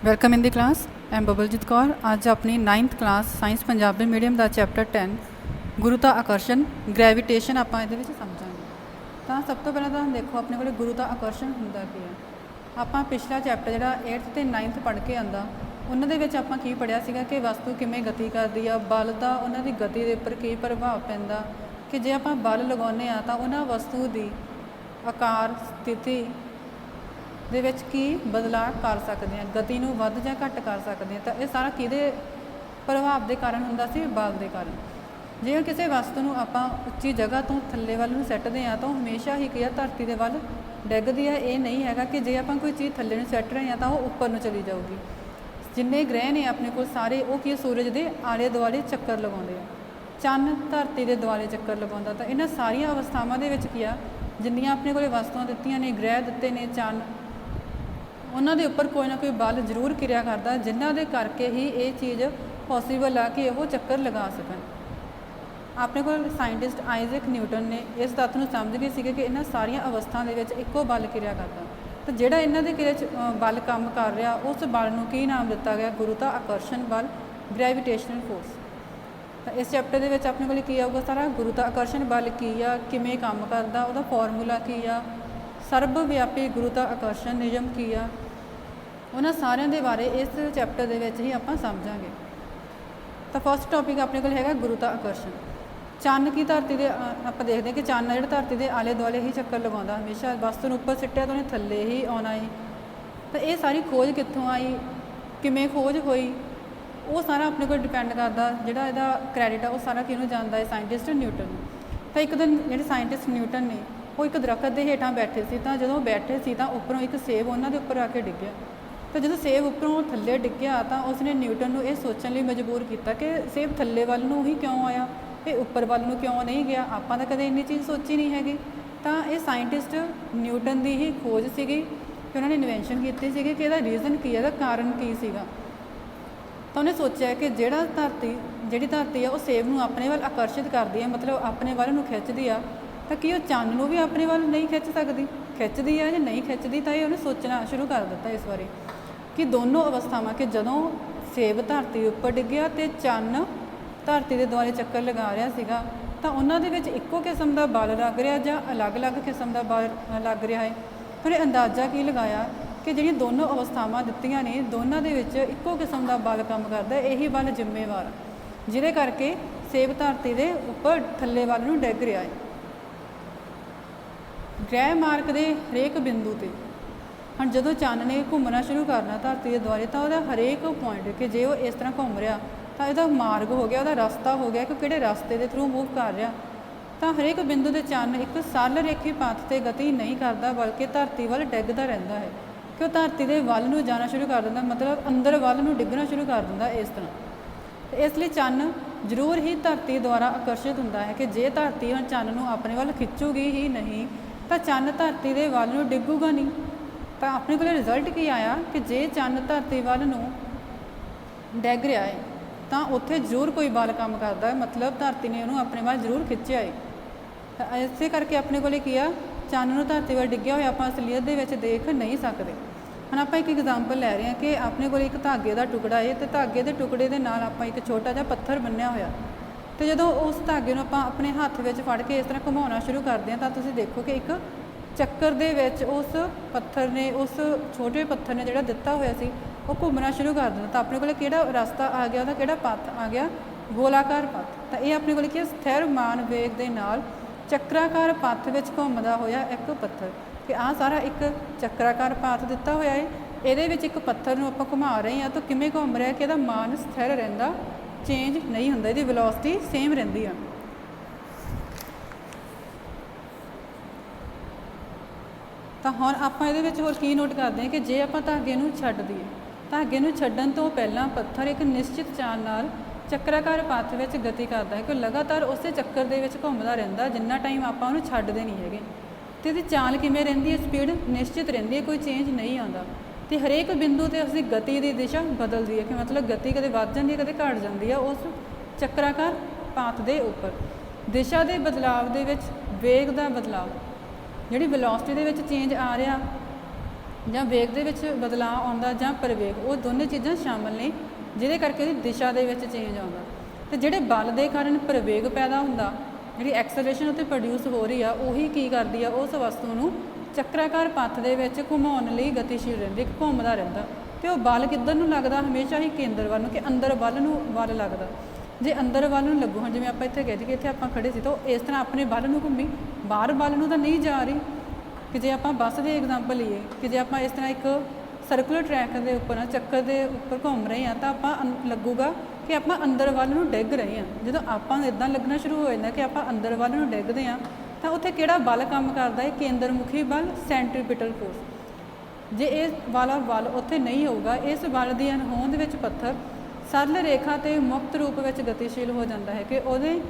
Welcome in the class. I'm Babaljeet Kaur. ਅੱਜ ਆਪਣੀ 9th class science Punjabi medium ਦਾ ਚੈਪਟਰ 10 ਗੁਰੂਤਾ ਆਕਰਸ਼ਣ ਗ੍ਰੈਵੀਟੇਸ਼ਨ ਆਪਾਂ ਇਹਦੇ ਵਿੱਚ ਸਮਝਾਂਗੇ। ਤਾਂ ਸਭ ਤੋਂ ਪਹਿਲਾਂ ਤਾਂ ਦੇਖੋ ਆਪਣੇ ਕੋਲ ਗੁਰੂਤਾ ਆਕਰਸ਼ਣ ਹੁੰਦਾ ਕੀ ਹੈ। ਆਪਾਂ ਪਿਛਲਾ ਚੈਪਟਰ ਜਿਹੜਾ 8th ਤੇ 9th ਪੜ੍ਹ ਕੇ ਆਂਦਾ ਉਹਨਾਂ ਦੇ ਵਿੱਚ ਆਪਾਂ ਕੀ ਪੜ੍ਹਿਆ ਸੀਗਾ ਕਿ ਵਸਤੂ ਕਿਵੇਂ ਗਤੀ ਕਰਦੀ ਆ, ਬਲ ਦਾ ਉਹਨਾਂ ਦੀ ਗਤੀ ਦੇ ਉੱਪਰ ਕੀ ਪ੍ਰਭਾਵ ਪੈਂਦਾ, ਕਿ ਜੇ ਆਪਾਂ ਬਲ ਲਗਾਉਂਦੇ ਆ ਤਾਂ ਉਹਨਾਂ ਵਸਤੂ ਦੀ ਆਕਾਰ ਸਥਿਤੀ ਦੇ ਵਿੱਚ ਕੀ ਬਦਲਾਅ ਕਰ ਸਕਦੇ ਹਾਂ, ਗਤੀ ਨੂੰ ਵੱਧ ਜਾਂ ਘੱਟ ਕਰ ਸਕਦੇ ਹਾਂ। ਤਾਂ ਇਹ ਸਾਰਾ ਕਿਹਦੇ ਪ੍ਰਭਾਵ ਦੇ ਕਾਰਨ ਹੁੰਦਾ ਸੀ? ਬਲ ਦੇ ਕਾਰਨ। ਜੇ ਕਿਸੇ ਵਸਤੂ ਨੂੰ ਆਪਾਂ ਉੱਚੀ ਜਗ੍ਹਾ ਤੋਂ ਥੱਲੇ ਵੱਲ ਨੂੰ ਸੱਟਦੇ ਹਾਂ ਤਾਂ ਉਹ ਹਮੇਸ਼ਾ ਹੀ ਕੀ ਆ, ਧਰਤੀ ਦੇ ਵੱਲ ਡਿੱਗਦੀ ਹੈ। ਇਹ ਨਹੀਂ ਹੈਗਾ ਕਿ ਜੇ ਆਪਾਂ ਕੋਈ ਚੀਜ਼ ਥੱਲੇ ਨੂੰ ਸੱਟ ਰਹੇ ਹਾਂ ਤਾਂ ਉਹ ਉੱਪਰ ਨੂੰ ਚਲੀ ਜਾਊਗੀ। ਜਿੰਨੇ ਗ੍ਰਹਿ ਨੇ ਆਪਣੇ ਕੋਲ ਸਾਰੇ ਉਹ ਕੀ ਸੂਰਜ ਦੇ ਆਲੇ ਦੁਆਲੇ ਚੱਕਰ ਲਗਾਉਂਦੇ ਆ, ਚੰਨ ਧਰਤੀ ਦੇ ਦੁਆਲੇ ਚੱਕਰ ਲਗਾਉਂਦਾ। ਤਾਂ ਇਹਨਾਂ ਸਾਰੀਆਂ ਅਵਸਥਾਵਾਂ ਦੇ ਵਿੱਚ ਕੀ ਆ, ਜਿੰਨੀਆਂ ਆਪਣੇ ਕੋਲ ਵਸਤੂਆਂ ਦਿੱਤੀਆਂ ਨੇ, ਗ੍ਰਹਿ ਦਿੱਤੇ ਨੇ, ਚੰਨ, ਉਹਨਾਂ ਦੇ ਉੱਪਰ ਕੋਈ ਨਾ ਕੋਈ ਬਲ ਜ਼ਰੂਰ ਕਿਰਿਆ ਕਰਦਾ, ਜਿਨ੍ਹਾਂ ਦੇ ਕਰਕੇ ਹੀ ਇਹ ਚੀਜ਼ ਪੋਸੀਬਲ ਆ ਕਿ ਉਹ ਚੱਕਰ ਲਗਾ ਸਕਣ। ਆਪਣੇ ਕੋਲ ਸਾਇੰਟਿਸਟ ਆਈਜ਼ੈਕ ਨਿਊਟਨ ਨੇ ਇਸ ਤੱਥ ਨੂੰ ਸਮਝ ਗਏ ਸੀਗੇ ਕਿ ਇਹਨਾਂ ਸਾਰੀਆਂ ਅਵਸਥਾ ਦੇ ਵਿੱਚ ਇੱਕੋ ਬਲ ਕਿਰਿਆ ਕਰਦਾ। ਤਾਂ ਜਿਹੜਾ ਇਹਨਾਂ ਦੇ ਕਿਰਿਆ 'ਚ ਬਲ ਕੰਮ ਕਰ ਰਿਹਾ ਉਸ ਬਲ ਨੂੰ ਕੀ ਨਾਮ ਦਿੱਤਾ ਗਿਆ? ਗੁਰੂਤਾ ਆਕਰਸ਼ਣ ਬਲ, ਗ੍ਰੈਵੀਟੇਸ਼ਨਲ ਫੋਰਸ। ਤਾਂ ਇਸ ਚੈਪਟਰ ਦੇ ਵਿੱਚ ਆਪਣੇ ਕੋਲ ਕੀ ਆਊਗਾ ਸਾਰਾ? ਗੁਰੂਤਾ ਆਕਰਸ਼ਣ ਬਲ ਕੀ ਆ, ਕਿਵੇਂ ਕੰਮ ਕਰਦਾ, ਉਹਦਾ ਫਾਰਮੂਲਾ ਕੀ ਆ, ਸਰਬ ਵਿਆਪੀ ਗੁਰੂਤਾ ਆਕਰਸ਼ਣ ਨਿਯਮ ਕੀ ਆ, ਉਹਨਾਂ ਸਾਰਿਆਂ ਦੇ ਬਾਰੇ ਇਸ ਚੈਪਟਰ ਦੇ ਵਿੱਚ ਹੀ ਆਪਾਂ ਸਮਝਾਂਗੇ। ਤਾਂ ਫਸਟ ਟੌਪਿਕ ਆਪਣੇ ਕੋਲ ਹੈਗਾ ਗੁਰੂਤਾ ਆਕਰਸ਼ਣ। ਚੰਨ ਕੀ ਧਰਤੀ ਦੇ ਆਪਾਂ ਦੇਖਦੇ ਹਾਂ ਕਿ ਚੰਨ ਜਿਹੜਾ ਧਰਤੀ ਦੇ ਆਲੇ ਦੁਆਲੇ ਹੀ ਚੱਕਰ ਲਗਾਉਂਦਾ, ਹਮੇਸ਼ਾ ਵਸਤੂ ਨੂੰ ਉੱਪਰ ਸਿੱਟਿਆ ਤਾਂ ਉਹਨੇ ਥੱਲੇ ਹੀ ਆਉਣਾ ਹੈ। ਤਾਂ ਇਹ ਸਾਰੀ ਖੋਜ ਕਿੱਥੋਂ ਆਈ, ਕਿਵੇਂ ਖੋਜ ਹੋਈ, ਉਹ ਸਾਰਾ ਆਪਣੇ ਕੋਲ ਡਿਪੈਂਡ ਕਰਦਾ। ਜਿਹੜਾ ਇਹਦਾ ਕ੍ਰੈਡਿਟ ਆ ਉਹ ਸਾਰਾ ਕਿਹਨੂੰ ਜਾਂਦਾ ਹੈ? ਸਾਇੰਟਿਸਟ ਨਿਊਟਨ ਨੂੰ। ਤਾਂ ਇੱਕ ਦਿਨ ਜਿਹੜੇ ਸਾਇੰਟਿਸਟ ਨਿਊਟਨ ਨੇ ਉਹ ਇੱਕ ਦਰੱਖਤ ਦੇ ਹੇਠਾਂ ਬੈਠੇ ਸੀ। ਤਾਂ ਜਦੋਂ ਬੈਠੇ ਸੀ ਤਾਂ ਉੱਪਰੋਂ ਇੱਕ ਸੇਬ ਉਹਨਾਂ ਦੇ ਉੱਪਰ ਆ ਕੇ ਡਿੱਗਿਆ। ਤਾਂ ਜਦੋਂ ਸੇਬ ਉੱਪਰੋਂ ਥੱਲੇ ਡਿੱਗਿਆ ਤਾਂ ਉਸਨੇ ਨਿਊਟਨ ਨੂੰ ਇਹ ਸੋਚਣ ਲਈ ਮਜਬੂਰ ਕੀਤਾ ਕਿ ਸੇਬ ਥੱਲੇ ਵੱਲ ਨੂੰ ਹੀ ਕਿਉਂ ਆਇਆ, ਇਹ ਉੱਪਰ ਵੱਲ ਨੂੰ ਕਿਉਂ ਨਹੀਂ ਗਿਆ? ਆਪਾਂ ਤਾਂ ਕਦੇ ਇੰਨੀ ਚੀਜ਼ ਸੋਚੀ ਨਹੀਂ ਹੈਗੀ। ਤਾਂ ਇਹ ਸਾਇੰਟਿਸਟ ਨਿਊਟਨ ਦੀ ਹੀ ਖੋਜ ਸੀਗੀ ਕਿ ਉਹਨਾਂ ਨੇ ਇਨਵੈਂਸ਼ਨ ਕੀਤੀ ਸੀਗੀ ਕਿ ਇਹਦਾ ਰੀਜ਼ਨ ਕੀ ਹੈ, ਇਹਦਾ ਕਾਰਨ ਕੀ ਸੀਗਾ। ਤਾਂ ਉਹਨੇ ਸੋਚਿਆ ਕਿ ਜਿਹੜੀ ਧਰਤੀ ਆ ਉਹ ਸੇਬ ਨੂੰ ਆਪਣੇ ਵੱਲ ਆਕਰਸ਼ਿਤ ਕਰਦੀ ਹੈ, ਮਤਲਬ ਆਪਣੇ ਵੱਲ ਨੂੰ ਖਿੱਚਦੀ ਆ, ਤਾਂ ਕੀ ਉਹ ਚੰਨ ਨੂੰ ਵੀ ਆਪਣੇ ਵੱਲ ਨਹੀਂ ਖਿੱਚਦੀ ਆ ਜਾਂ ਨਹੀਂ ਖਿੱਚਦੀ? ਤਾਂ ਇਹ ਉਹਨੇ ਸੋਚਣਾ ਸ਼ੁਰੂ ਕਰ ਦਿੱਤਾ ਇਸ ਬਾਰੇ ਕਿ ਦੋਨੋਂ ਅਵਸਥਾਵਾਂ, ਕਿ ਜਦੋਂ ਸੇਬ ਧਰਤੀ ਉੱਪਰ ਡਿੱਗਿਆ ਅਤੇ ਚੰਨ ਧਰਤੀ ਦੇ ਦੁਆਲੇ ਚੱਕਰ ਲਗਾ ਰਿਹਾ ਸੀਗਾ, ਤਾਂ ਉਹਨਾਂ ਦੇ ਵਿੱਚ ਇੱਕੋ ਕਿਸਮ ਦਾ ਬਲ ਲੱਗ ਰਿਹਾ ਜਾਂ ਅਲੱਗ-ਅਲੱਗ ਕਿਸਮ ਦਾ ਬਲ ਲੱਗ ਰਿਹਾ ਹੈ। ਫਿਰ ਇਹ ਅੰਦਾਜ਼ਾ ਕੀ ਲਗਾਇਆ ਕਿ ਜਿਹੜੀਆਂ ਦੋਨੋਂ ਅਵਸਥਾਵਾਂ ਦਿੱਤੀਆਂ ਨੇ ਦੋਨਾਂ ਦੇ ਵਿੱਚ ਇੱਕੋ ਕਿਸਮ ਦਾ ਬਲ ਕੰਮ ਕਰਦਾ, ਇਹੀ ਬਲ ਜ਼ਿੰਮੇਵਾਰ ਜਿਹਦੇ ਕਰਕੇ ਸੇਬ ਧਰਤੀ ਦੇ ਉੱਪਰ ਥੱਲੇ ਵੱਲ ਨੂੰ ਡਿੱਗ ਰਿਹਾ ਹੈ। ਗ੍ਰਹਿ ਮਾਰਗ ਦੇ ਹਰੇਕ ਬਿੰਦੂ 'ਤੇ ਹੁਣ ਜਦੋਂ ਚੰਨ ਨੇ ਘੁੰਮਣਾ ਸ਼ੁਰੂ ਕਰਨਾ ਧਰਤੀ ਦੇ ਦੁਆਲੇ, ਤਾਂ ਉਹਦਾ ਹਰੇਕ ਪੁਆਇੰਟ ਕਿ ਜੇ ਉਹ ਇਸ ਤਰ੍ਹਾਂ ਘੁੰਮ ਰਿਹਾ ਤਾਂ ਇਹਦਾ ਮਾਰਗ ਹੋ ਗਿਆ, ਉਹਦਾ ਰਸਤਾ ਹੋ ਗਿਆ ਕਿ ਕਿਹੜੇ ਰਸਤੇ ਦੇ ਥਰੂ ਮੂਵ ਕਰ ਰਿਹਾ। ਤਾਂ ਹਰੇਕ ਬਿੰਦੂ 'ਤੇ ਚੰਨ ਇੱਕ ਸਰਲ ਰੇਖੀ ਪਥ 'ਤੇ ਗਤੀ ਨਹੀਂ ਕਰਦਾ, ਬਲਕਿ ਧਰਤੀ ਵੱਲ ਡਿੱਗਦਾ ਰਹਿੰਦਾ ਹੈ ਕਿ ਉਹ ਧਰਤੀ ਦੇ ਵੱਲ ਨੂੰ ਜਾਣਾ ਸ਼ੁਰੂ ਕਰ ਦਿੰਦਾ, ਮਤਲਬ ਅੰਦਰ ਵੱਲ ਨੂੰ ਡਿੱਗਣਾ ਸ਼ੁਰੂ ਕਰ ਦਿੰਦਾ ਇਸ ਤਰ੍ਹਾਂ। ਇਸ ਲਈ ਚੰਨ ਜ਼ਰੂਰ ਹੀ ਧਰਤੀ ਦੁਆਰਾ ਆਕਰਸ਼ਿਤ ਹੁੰਦਾ ਹੈ ਕਿ ਜੇ ਧਰਤੀ ਹੁਣ ਚੰਨ ਨੂੰ ਆਪਣੇ ਵੱਲ ਖਿੱਚੂਗੀ ਹੀ ਨਹੀਂ ਤਾਂ ਚੰਨ ਧਰਤੀ ਦੇ ਵੱਲ ਨੂੰ ਡਿੱਗੂਗਾ ਨਹੀਂ। ਤਾਂ ਆਪਣੇ ਕੋਲ ਰਿਜ਼ਲਟ ਕੀ ਆਇਆ ਕਿ ਜੇ ਚੰਨ ਧਰਤੀ ਵੱਲ ਨੂੰ ਡਿੱਗ ਰਿਹਾ ਹੈ ਤਾਂ ਉੱਥੇ ਜ਼ਰੂਰ ਕੋਈ ਬਲ ਕੰਮ ਕਰਦਾ ਹੈ, ਮਤਲਬ ਧਰਤੀ ਨੇ ਉਹਨੂੰ ਆਪਣੇ ਵੱਲ ਜ਼ਰੂਰ ਖਿੱਚਿਆ ਹੈ। ਤਾਂ ਇਸੇ ਕਰਕੇ ਆਪਣੇ ਕੋਲ ਕੀ ਆ, ਚੰਨ ਨੂੰ ਧਰਤੀ ਵੱਲ ਡਿੱਗਿਆ ਹੋਇਆ ਆਪਾਂ ਅਸਲੀਅਤ ਦੇ ਵਿੱਚ ਦੇਖ ਨਹੀਂ ਸਕਦੇ। ਹੁਣ ਆਪਾਂ ਇੱਕ ਐਗਜ਼ਾਮਪਲ ਲੈ ਰਹੇ ਹਾਂ ਕਿ ਆਪਣੇ ਕੋਲ ਇੱਕ ਧਾਗੇ ਦਾ ਟੁਕੜਾ ਹੈ ਅਤੇ ਧਾਗੇ ਦੇ ਟੁਕੜੇ ਦੇ ਨਾਲ ਆਪਾਂ ਇੱਕ ਛੋਟਾ ਜਿਹਾ ਪੱਥਰ ਬੰਨਿਆ ਹੋਇਆ, ਅਤੇ ਜਦੋਂ ਉਸ ਧਾਗੇ ਨੂੰ ਆਪਾਂ ਆਪਣੇ ਹੱਥ ਵਿੱਚ ਫੜ ਕੇ ਇਸ ਤਰ੍ਹਾਂ ਘੁਮਾਉਣਾ ਸ਼ੁਰੂ ਕਰਦੇ ਹਾਂ ਤਾਂ ਤੁਸੀਂ ਦੇਖੋ ਕਿ ਇੱਕ ਚੱਕਰ ਦੇ ਵਿੱਚ ਉਸ ਛੋਟੇ ਪੱਥਰ ਨੇ ਜਿਹੜਾ ਦਿੱਤਾ ਹੋਇਆ ਸੀ ਉਹ ਘੁੰਮਣਾ ਸ਼ੁਰੂ ਕਰ ਦਿੰਦਾ। ਤਾਂ ਆਪਣੇ ਕੋਲ ਕਿਹੜਾ ਰਸਤਾ ਆ ਗਿਆ, ਉਹਦਾ ਕਿਹੜਾ ਪੱਥ ਆ ਗਿਆ? ਗੋਲਾਕਾਰ ਪੱਥ। ਤਾਂ ਇਹ ਆਪਣੇ ਕੋਲ ਕੀ ਸਥਿਰ ਮਾਨ ਵੇਗ ਦੇ ਨਾਲ ਚੱਕਰਾਕਾਰ ਪੱਥ ਵਿੱਚ ਘੁੰਮਦਾ ਹੋਇਆ ਇੱਕ ਪੱਥਰ, ਕਿ ਆਹ ਸਾਰਾ ਇੱਕ ਚੱਕਰਾਕਾਰ ਪੱਥ ਦਿੱਤਾ ਹੋਇਆ ਹੈ, ਇਹਦੇ ਵਿੱਚ ਇੱਕ ਪੱਥਰ ਨੂੰ ਆਪਾਂ ਘੁਮਾ ਰਹੇ ਹਾਂ ਤਾਂ ਕਿਵੇਂ ਘੁੰਮ ਰਿਹਾ ਕਿ ਇਹਦਾ ਮਾਨ ਸਥਿਰ ਰਹਿੰਦਾ, ਚੇਂਜ ਨਹੀਂ ਹੁੰਦਾ, ਇਹਦੀ ਵੈਲੋਸਿਟੀ ਸੇਮ ਰਹਿੰਦੀ ਆ। ਤਾਂ ਹੁਣ ਆਪਾਂ ਇਹਦੇ ਵਿੱਚ ਹੋਰ ਕੀ ਨੋਟ ਕਰਦੇ ਹਾਂ ਕਿ ਜੇ ਆਪਾਂ ਧਾਗੇ ਨੂੰ ਛੱਡ ਦਈਏ, ਧਾਗੇ ਨੂੰ ਛੱਡਣ ਤੋਂ ਪਹਿਲਾਂ ਪੱਥਰ ਇੱਕ ਨਿਸ਼ਚਿਤ ਚਾਲ ਨਾਲ ਚੱਕਰਾਕਾਰ ਪੱਥ ਵਿੱਚ ਗਤੀ ਕਰਦਾ ਹੈ ਕਿ ਲਗਾਤਾਰ ਉਸੇ ਚੱਕਰ ਦੇ ਵਿੱਚ ਘੁੰਮਦਾ ਰਹਿੰਦਾ ਜਿੰਨਾ ਟਾਈਮ ਆਪਾਂ ਉਹਨੂੰ ਛੱਡਦੇ ਨਹੀਂ ਹੈਗੇ। ਅਤੇ ਇਹਦੀ ਚਾਲ ਕਿਵੇਂ ਰਹਿੰਦੀ ਹੈ? ਸਪੀਡ ਨਿਸ਼ਚਿਤ ਰਹਿੰਦੀ ਹੈ, ਕੋਈ ਚੇਂਜ ਨਹੀਂ ਆਉਂਦਾ। ਅਤੇ ਹਰੇਕ ਬਿੰਦੂ 'ਤੇ ਉਸਦੀ ਗਤੀ ਦੀ ਦਿਸ਼ਾ ਬਦਲਦੀ ਹੈ, ਕਿ ਮਤਲਬ ਗਤੀ ਕਦੇ ਵੱਧ ਜਾਂਦੀ ਹੈ, ਕਦੇ ਘੱਟ ਜਾਂਦੀ ਹੈ ਉਸ ਚੱਕਰਾਕਾਰ ਪੱਥ ਦੇ ਉੱਪਰ। ਦਿਸ਼ਾ ਦੇ ਬਦਲਾਵ ਦੇ ਵਿੱਚ ਵੇਗ ਦਾ ਬਦਲਾਵ, ਜਿਹੜੀ ਵੈਲੋਸਿਟੀ ਦੇ ਵਿੱਚ ਚੇਂਜ ਆ ਰਿਹਾ, ਜਾਂ ਵੇਗ ਦੇ ਵਿੱਚ ਬਦਲਾਅ ਆਉਂਦਾ ਜਾਂ ਪ੍ਰਵੇਗ, ਉਹ ਦੋਨੇ ਚੀਜ਼ਾਂ ਸ਼ਾਮਲ ਨੇ ਜਿਹਦੇ ਕਰਕੇ ਉਹਦੀ ਦਿਸ਼ਾ ਦੇ ਵਿੱਚ ਚੇਂਜ ਆਉਂਦਾ। ਤੇ ਜਿਹੜੇ ਬਲ ਦੇ ਕਾਰਨ ਪ੍ਰਵੇਗ ਪੈਦਾ ਹੁੰਦਾ, ਜਿਹੜੀ ਐਕਸਲਰੇਸ਼ਨ ਉੱਤੇ ਪ੍ਰੋਡਿਊਸ ਹੋ ਰਹੀ ਆ, ਉਹੀ ਕੀ ਕਰਦੀ ਆ, ਉਸ ਵਸਤੂ ਨੂੰ ਚੱਕਰਾਕਾਰ ਪੱਥ ਦੇ ਵਿੱਚ ਘੁਮਾਉਣ ਲਈ ਗਤੀਸ਼ੀਲ ਰਹਿੰਦੀ, ਘੁੰਮਦਾ ਰਹਿੰਦਾ। ਤੇ ਉਹ ਬਲ ਕਿੱਧਰ ਨੂੰ ਲੱਗਦਾ, ਹਮੇਸ਼ਾ ਹੀ ਕੇਂਦਰ ਵੱਲ ਨੂੰ, ਕਿ ਅੰਦਰ ਵੱਲ ਨੂੰ ਬਲ ਲੱਗਦਾ। ਜੇ ਅੰਦਰ ਵੱਲ ਨੂੰ ਲੱਗੂ, ਹੁਣ ਜਿਵੇਂ ਆਪਾਂ ਇੱਥੇ ਕਹਿ ਦਈਏ ਕਿ ਇੱਥੇ ਆਪਾਂ ਖੜੇ ਸੀ ਤਾਂ ਉਹ ਇਸ ਤਰ੍ਹਾਂ ਆਪਣੇ ਵੱਲ ਨੂੰ ਘੁੰਮੀ, ਬਾਹਰ ਵੱਲ ਨੂੰ ਤਾਂ ਨਹੀਂ ਜਾ ਰਹੀ। ਕਿ ਜੇ ਆਪਾਂ ਬੱਸ ਦੀ ਐਗਜ਼ਾਮਪਲ ਲਈਏ ਕਿ ਜੇ ਆਪਾਂ ਇਸ ਤਰ੍ਹਾਂ ਇੱਕ ਸਰਕੂਲਰ ਟਰੈਕ ਦੇ ਉੱਪਰ, ਚੱਕਰ ਦੇ ਉੱਪਰ ਘੁੰਮ ਰਹੇ ਹਾਂ, ਤਾਂ ਆਪਾਂ ਲੱਗੂਗਾ ਕਿ ਆਪਾਂ ਅੰਦਰ ਵੱਲ ਨੂੰ ਡਿੱਗ ਰਹੇ ਹਾਂ। ਜਦੋਂ ਆਪਾਂ ਨੂੰ ਇੱਦਾਂ ਲੱਗਣਾ ਸ਼ੁਰੂ ਹੋ ਜਾਂਦਾ ਕਿ ਆਪਾਂ ਅੰਦਰ ਵੱਲ ਨੂੰ ਡਿੱਗਦੇ ਹਾਂ, ਤਾਂ ਉੱਥੇ ਕਿਹੜਾ ਬਲ ਕੰਮ ਕਰਦਾ ਹੈ, ਕੇਂਦਰ ਮੁਖੀ ਬਲ, ਸੈਂਟਰੀਪੀਟਲ ਫੋਰਸ। ਜੇ ਇਹ ਵਾਲਾ ਬਲ ਉੱਥੇ ਨਹੀਂ ਹੋਊਗਾ, ਇਸ ਬਲ ਦੀ ਅਣਹੋਂਦ ਵਿੱਚ ਪੱਥਰ ਸਰਲ ਰੇਖਾ ਤੇ ਮੁਕਤ ਰੂਪ ਵਿੱਚ ਗਤੀਸ਼ੀਲ ਹੋ ਜਾਂਦਾ ਹੈ, ਕਿ ਉਹਦੇ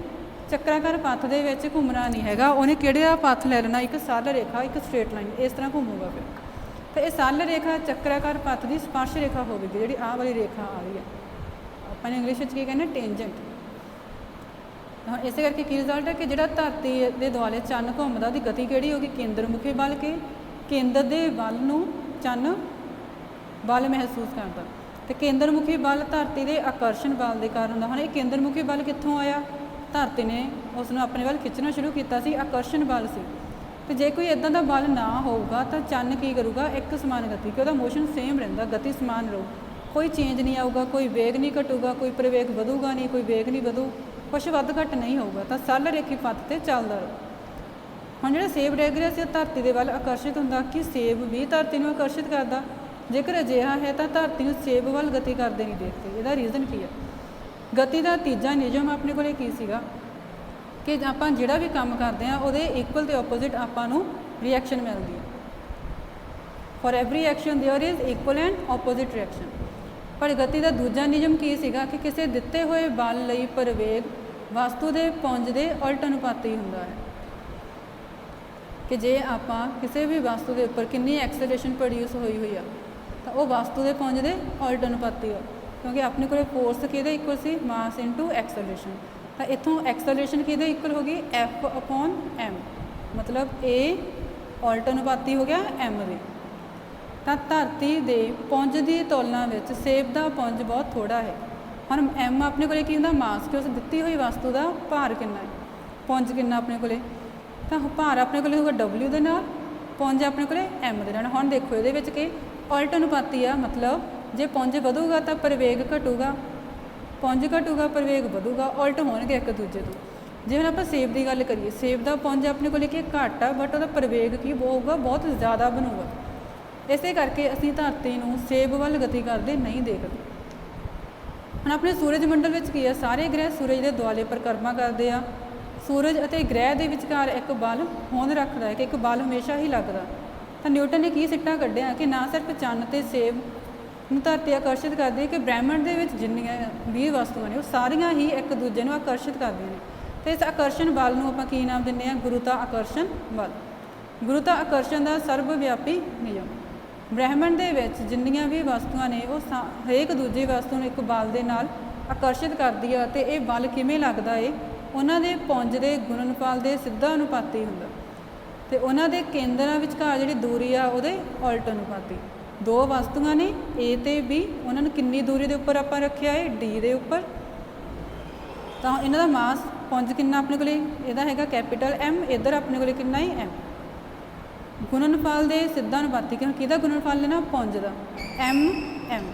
ਚੱਕਰਾਕਾਰ ਪੱਥ ਦੇ ਵਿੱਚ ਘੁੰਮਣਾ ਨਹੀਂ ਹੈਗਾ, ਉਹਨੇ ਕਿਹੜਾ ਪੱਥ ਲੈ ਲੈਣਾ, ਇੱਕ ਸਰਲ ਰੇਖਾ, ਇੱਕ ਸਟ੍ਰੇਟ ਲਾਈਨ, ਇਸ ਤਰ੍ਹਾਂ ਘੁੰਮੂਗਾ ਫਿਰ। ਤੇ ਇਹ ਸਰਲ ਰੇਖਾ ਚੱਕਰਾਕਾਰ ਪੱਥ ਦੀ ਸਪਰਸ਼ ਰੇਖਾ ਹੋਵੇਗੀ, ਜਿਹੜੀ ਆਹ ਵਾਲੀ ਰੇਖਾ ਆ ਰਹੀ ਹੈ, ਆਪਾਂ ਇੰਗਲਿਸ਼ ਵਿੱਚ ਕੀ ਕਹਿੰਦੇ, ਟੈਂਜੈਂਟ। ਹਾਂ, ਇਸੇ ਕਰਕੇ ਕੀ ਰਿਜ਼ਲਟ ਹੈ ਕਿ ਜਿਹੜਾ ਧਰਤੀ ਦੇ ਦੁਆਲੇ ਚੰਨ ਘੁੰਮਦਾ, ਉਹਦੀ ਗਤੀ ਕਿਹੜੀ ਹੋਗੀ, ਕੇਂਦਰ ਮੁਖੀ ਬਲ, ਕੇ ਕੇਂਦਰ ਦੇ ਵੱਲ ਨੂੰ ਚੰਨ ਬਲ ਮਹਿਸੂਸ ਕਰਦਾ। ਤੇ ਕੇਂਦਰ ਮੁਖੀ ਬਲ ਧਰਤੀ ਦੇ ਆਕਰਸ਼ਣ ਬਲ ਦੇ ਕਾਰਨ ਹੁੰਦਾ। ਹੁਣ ਇਹ ਕੇਂਦਰ ਮੁਖੀ ਬਲ ਕਿੱਥੋਂ ਆਇਆ, ਧਰਤੀ ਨੇ ਉਸ ਨੂੰ ਆਪਣੇ ਵੱਲ ਖਿੱਚਣਾ ਸ਼ੁਰੂ ਕੀਤਾ ਸੀ, ਆਕਰਸ਼ਣ ਬਲ ਸੀ। ਤੇ ਜੇ ਕੋਈ ਇੱਦਾਂ ਦਾ ਬਲ ਨਾ ਹੋਊਗਾ ਤਾਂ ਚੰਨ ਕੀ ਕਰੂਗਾ, ਇੱਕ ਸਮਾਨ ਗਤੀ, ਕਿ ਉਹਦਾ ਮੋਸ਼ਨ ਸੇਮ ਰਹਿੰਦਾ, ਗਤੀ ਸਮਾਨ ਰਹੂ, ਕੋਈ ਚੇਂਜ ਨਹੀਂ ਆਊਗਾ, ਕੋਈ ਵੇਗ ਨਹੀਂ ਘਟੂਗਾ, ਕੋਈ ਪ੍ਰਵੇਗ ਵਧੂਗਾ ਨਹੀਂ, ਕੋਈ ਵੇਗ ਨਹੀਂ ਵਧੂ, ਕੁਛ ਵੱਧ ਘੱਟ ਨਹੀਂ ਹੋਊਗਾ, ਤਾਂ ਸਰਲ ਰੇਖੀ ਪੱਥ 'ਤੇ ਚੱਲਦਾ ਰਹੂ। ਹੁਣ ਜਿਹੜਾ ਸੇਬ ਡਿੱਗ ਰਿਹਾ ਸੀ ਉਹ ਧਰਤੀ ਦੇ ਵੱਲ ਆਕਰਸ਼ਿਤ ਹੁੰਦਾ, ਕਿ ਸੇਬ ਵੀ ਧਰਤੀ ਨੂੰ ਆਕਰਸ਼ਿਤ ਕਰਦਾ। ਜੇਕਰ ਅਜਿਹਾ ਹੈ ਤਾਂ ਧਰਤੀ ਨੂੰ ਸੇਬ ਵੱਲ ਗਤੀ ਕਰਦੇ ਨਹੀਂ ਦੇਖਦੇ। ਇਹਦਾ ਰੀਜ਼ਨ ਕੀ ਹੈ, ਗਤੀ ਦਾ ਤੀਜਾ ਨਿਯਮ ਆਪਣੇ ਕੋਲ ਕੀ ਸੀਗਾ, ਕਿ ਆਪਾਂ ਜਿਹੜਾ ਵੀ ਕੰਮ ਕਰਦੇ ਹਾਂ ਉਹਦੇ ਇਕੁਅਲ ਤੇ ਆਪੋਜ਼ਿਟ ਆਪਾਂ ਨੂੰ ਰਿਐਕਸ਼ਨ ਮਿਲਦੀ ਹੈ। For every action there is equal and opposite reaction. ਪਰ ਗਤੀ ਦਾ ਦੂਜਾ ਨਿਯਮ ਕੀ ਸੀਗਾ, ਕਿ ਕਿਸੇ ਦਿੱਤੇ ਹੋਏ ਬਲ ਲਈ ਪ੍ਰਵੇਗ ਵਸਤੂ ਦੇ ਪੁੰਜ ਦੇ ਉਲਟ ਅਨੁਪਾਤੀ ਹੁੰਦਾ ਹੈ। ਕਿ ਜੇ ਆਪਾਂ ਕਿਸੇ ਵੀ ਵਸਤੂ ਦੇ ਉੱਪਰ ਕਿੰਨੀ ਐਕਸਲਰੇਸ਼ਨ ਪ੍ਰੋਡਿਊਸ ਹੋਈ ਆ, ਤਾਂ ਉਹ ਵਸਤੂ ਦੇ ਪੁੰਜ ਦੇ ਉਲਟ ਅਨੁਪਾਤੀ ਆ, ਕਿਉਂਕਿ ਆਪਣੇ ਕੋਲ ਫੋਰਸ ਕਿਹਦੇ ਇਕੁਅਲ ਸੀ, ਮਾਸ ਇਨਟੂ ਐਕਸਲਰੇਸ਼ਨ। ਤਾਂ ਇੱਥੋਂ ਐਕਸਲਰੇਸ਼ਨ ਕਿਹਦੇ ਇਕੁਅਲ ਹੋ ਗਈ, F/m, ਮਤਲਬ A ਉਲਟ ਅਨੁਪਾਤੀ ਹੋ ਗਿਆ m ਦੇ। ਤਾਂ ਧਰਤੀ ਦੇ ਪੁੰਜ ਦੀ ਤੁਲਨਾ ਵਿੱਚ ਸੇਬ ਦਾ ਪੁੰਜ ਬਹੁਤ ਥੋੜਾ ਹੈ। ਹੁਣ m ਆਪਣੇ ਕੋਲ ਕੀ ਹੁੰਦਾ, ਮਾਸ, ਕਿ ਉਸ ਦਿੱਤੀ ਹੋਈ ਵਸਤੂ ਦਾ ਭਾਰ ਕਿੰਨਾ ਹੈ, ਪੁੰਜ ਕਿੰਨਾ ਆਪਣੇ ਕੋਲ, ਤਾਂ ਭਾਰ ਆਪਣੇ ਕੋਲ ਹੋਊਗਾ w ਦੇ ਨਾਲ, ਪੁੰਜ ਆਪਣੇ ਕੋਲ m ਦੇ ਨਾਲ। ਹੁਣ ਦੇਖੋ ਇਹਦੇ ਵਿੱਚ ਕਿ ਉਲਟ ਅਨੁਪਾਤੀ ਆ, ਮਤਲਬ ਜੇ ਪੁੰਜ ਵਧੂਗਾ ਤਾਂ ਪ੍ਰਵੇਗ ਘਟੂਗਾ, ਪੁੰਜ ਘਟੂਗਾ ਪ੍ਰਵੇਗ ਵਧੂਗਾ, ਉਲਟ ਹੋਣਗੇ ਇੱਕ ਦੂਜੇ ਤੋਂ। ਜੇ ਹੁਣ ਆਪਾਂ ਸੇਬ ਦੀ ਗੱਲ ਕਰੀਏ, ਸੇਬ ਦਾ ਪੁੰਜ ਆਪਣੇ ਕੋਲ ਕੀ ਘੱਟ ਆ, ਬਟ ਉਹਦਾ ਪ੍ਰਵੇਗ ਕੀ ਹੋਊਗਾ, ਬਹੁਤ ਜ਼ਿਆਦਾ ਬਣੂਗਾ। ਇਸੇ ਕਰਕੇ ਅਸੀਂ ਧਰਤੀ ਨੂੰ ਸੇਬ ਵੱਲ ਗਤੀ ਕਰਦੇ ਨਹੀਂ ਦੇਖਦੇ। ਹੁਣ ਆਪਣੇ ਸੂਰਜ ਮੰਡਲ ਵਿੱਚ ਕੀ ਆ, ਸਾਰੇ ਗ੍ਰਹਿ ਸੂਰਜ ਦੇ ਦੁਆਲੇ ਪਰਿਕਰਮਾ ਕਰਦੇ ਆ। ਸੂਰਜ ਅਤੇ ਗ੍ਰਹਿ ਦੇ ਵਿਚਕਾਰ ਇੱਕ ਬਲ ਹੋਂਦ ਰੱਖਦਾ ਹੈ, ਕਿ ਇੱਕ ਬਲ ਹਮੇਸ਼ਾ ਹੀ ਲੱਗਦਾ। ਤਾਂ ਨਿਊਟਨ ਨੇ ਕੀ ਸਿੱਟਾ ਕੱਢਿਆ, ਕਿ ਨਾ ਸਿਰਫ ਚੰਨ ਅਤੇ ਸੇਬ ਨੂੰ ਧਰਤੀ ਆਕਰਸ਼ਿਤ ਕਰਦੀ ਹੈ, ਕਿ ਬ੍ਰਹਿਮੰਡ ਦੇ ਵਿੱਚ ਜਿੰਨੀਆਂ ਵੀ ਵਸਤੂਆਂ ਨੇ ਉਹ ਸਾਰੀਆਂ ਹੀ ਇੱਕ ਦੂਜੇ ਨੂੰ ਆਕਰਸ਼ਿਤ ਕਰਦੀਆਂ ਨੇ। ਅਤੇ ਇਸ ਆਕਰਸ਼ਣ ਬਲ ਨੂੰ ਆਪਾਂ ਕੀ ਨਾਮ ਦਿੰਦੇ ਹਾਂ, ਗੁਰੂਤਾ ਆਕਰਸ਼ਣ ਬਲ। ਗੁਰੂਤਾ ਆਕਰਸ਼ਣ ਦਾ ਸਰਬ ਵਿਆਪੀ ਨਿਯਮ। ਬ੍ਰਹਿਮੰਡ ਦੇ ਵਿੱਚ ਜਿੰਨੀਆਂ ਵੀ ਵਸਤੂਆਂ ਨੇ ਉਹ ਹਰੇਕ ਦੂਜੀ ਵਸਤੂ ਨੂੰ ਇੱਕ ਬਲ ਦੇ ਨਾਲ ਆਕਰਸ਼ਿਤ ਕਰਦੀ ਆ। ਅਤੇ ਇਹ ਬਲ ਕਿਵੇਂ ਲੱਗਦਾ ਹੈ, ਉਹਨਾਂ ਦੇ ਪੁੰਜ ਦੇ ਗੁਣਨਫਲ ਦੇ ਸਿੱਧਾ ਅਨੁਪਾਤੀ ਹੁੰਦਾ, ਅਤੇ ਉਹਨਾਂ ਦੇ ਕੇਂਦਰਾਂ ਵਿਚਕਾਰ ਜਿਹੜੀ ਦੂਰੀ ਆ ਉਹਦੇ ਉਲਟ ਅਨੁਪਾਤੀ। ਦੋ ਵਸਤੂਆਂ ਨੇ A ਤੇ B, ਉਹਨਾਂ ਨੂੰ ਕਿੰਨੀ ਦੂਰੀ ਦੇ ਉੱਪਰ ਆਪਾਂ ਰੱਖਿਆ ਹੈ, D ਦੇ ਉੱਪਰ। ਤਾਂ ਇਹਨਾਂ ਦਾ ਮਾਸ ਪੁੰਜ ਕਿੰਨਾ ਆਪਣੇ ਕੋਲ, ਇਹਦਾ ਹੈਗਾ ਕੈਪੀਟਲ M, ਇੱਧਰ ਆਪਣੇ ਕੋਲ ਕਿੰਨਾ ਹੀ M। ਗੁਣਨਫਲ ਦੇ ਸਿੱਧਾ ਅਨੁਪਾਤੀ, ਕਿਉਂਕਿ ਕਿਹਦਾ ਗੁਣਨਫਲ ਲੈਣਾ, ਪੁੰਜ ਦਾ, M M।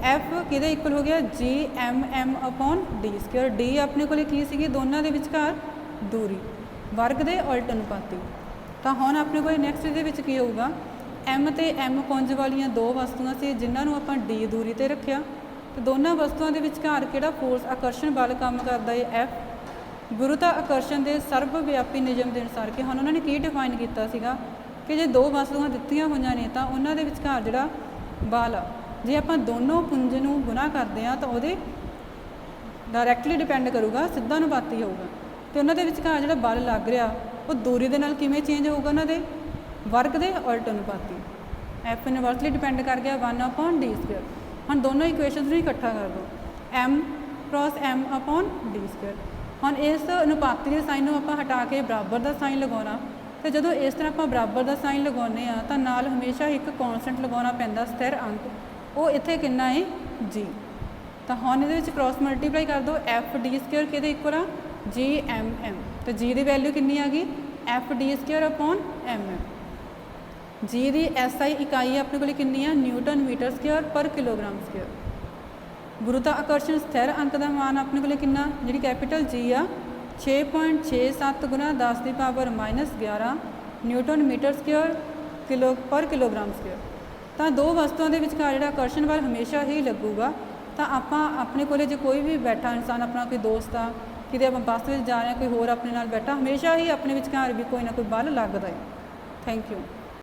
F ਕਿਹਦੇ ਇਕੁਅਲ ਹੋ ਗਿਆ, G M M/d²। D ਆਪਣੇ ਕੋਲ ਕੀ ਸੀਗੀ, ਦੋਨਾਂ ਦੇ ਵਿਚਕਾਰ ਦੂਰੀ, ਵਰਗ ਦੇ ਉਲਟ ਅਨੁਪਾਤੀ। ਤਾਂ ਹੁਣ ਆਪਣੇ ਕੋਲ ਨੈਕਸਟ ਇਹਦੇ ਵਿੱਚ ਕੀ ਹੋਊਗਾ, M ਅਤੇ M ਪੁੰਜ ਵਾਲੀਆਂ ਦੋ ਵਸਤੂਆਂ ਸੀ ਜਿਨ੍ਹਾਂ ਨੂੰ ਆਪਾਂ D ਦੂਰੀ 'ਤੇ ਰੱਖਿਆ। ਅਤੇ ਦੋਨਾਂ ਵਸਤੂਆਂ ਦੇ ਵਿਚਕਾਰ ਕਿਹੜਾ ਫੋਰਸ ਆਕਰਸ਼ਣ ਬਲ ਕੰਮ ਕਰਦਾ ਹੈ, F। ਗੁਰੂਤਾ ਆਕਰਸ਼ਣ ਦੇ ਸਰਬ ਵਿਆਪੀ ਨਿਯਮ ਦੇ ਅਨੁਸਾਰ, ਕਿ ਹੁਣ ਉਹਨਾਂ ਨੇ ਕੀ ਡਿਫਾਈਨ ਕੀਤਾ ਸੀਗਾ, ਕਿ ਜੇ ਦੋ ਵਸਤੂਆਂ ਦਿੱਤੀਆਂ ਹੋਈਆਂ ਨੇ ਤਾਂ ਉਹਨਾਂ ਦੇ ਵਿਚਕਾਰ ਜਿਹੜਾ ਬਲ ਆ, ਜੇ ਆਪਾਂ ਦੋਨੋਂ ਪੁੰਜ ਨੂੰ ਗੁਣਾ ਕਰਦੇ ਹਾਂ ਤਾਂ ਉਹਦੇ ਡਾਇਰੈਕਟਲੀ ਡਿਪੈਂਡ ਕਰੂਗਾ, ਸਿੱਧਾ ਅਨੁਪਾਤੀ ਹੋਊਗਾ। ਅਤੇ ਉਹਨਾਂ ਦੇ ਵਿਚਕਾਰ ਜਿਹੜਾ ਬਲ ਲੱਗ ਰਿਹਾ ਉਹ ਦੂਰੀ ਦੇ ਨਾਲ ਕਿਵੇਂ ਚੇਂਜ ਹੋਊਗਾ, ਉਹਨਾਂ ਦੇ ਵਰਗ ਦੇ ਉਲਟ ਅਨੁਪਾਤੀ। F ਇਨਵਰਸਲੀ ਡਿਪੈਂਡ ਕਰ ਗਿਆ 1/d²। ਹੁਣ ਦੋਨੋਂ ਇਕੁਏਸ਼ਨਸ ਨੂੰ ਇਕੱਠਾ ਕਰ ਦਿਓ, M×M/d²। ਹੁਣ ਇਸ ਅਨੁਪਾਤੀ ਦੇ ਸਾਈਨ ਨੂੰ ਆਪਾਂ ਹਟਾ ਕੇ ਬਰਾਬਰ ਦਾ ਸਾਈਨ ਲਗਾਉਣਾ, तो जो इस तरह आप बराबर का साइन लगाने तो नाल हमेशा एक कॉन्सटेंट लगाना पैंदा स्थिर अंक, वो इत्थे कितना है जी। तो हम ये क्रॉस मल्टीप्लाई कर दो, एफ डी स्क्वेयर कि इक्वल आ जी एम एम, तो जी की वैल्यू कितनी आ गई F D square upon M M. G की एस आई इकाई अपने को कितनी है न्यूटन मीटर स्क्वेयर पर किलोग्राम स्क्वेयर। गुरुत्वाकर्षण स्थिर अंक का मान अपने को कितना जी कैपिटल जी आ 6.67 गुना 10 की पावर -11 न्यूटन मीटर स्क्वेयर पर किलोग्राम स्क्वेयर। तो दो वस्तुओं के विचकार जो आकर्षण बल हमेशा ही लगूगा। तो आप अपने को जो कोई भी बैठा इंसान अपना कोई दोस्त आ कि आप बस में जा रहे हैं, कोई होर अपने नाल बैठा, हमेशा ही अपने विचकार भी कोई ना कोई बल लगता है। Thank you.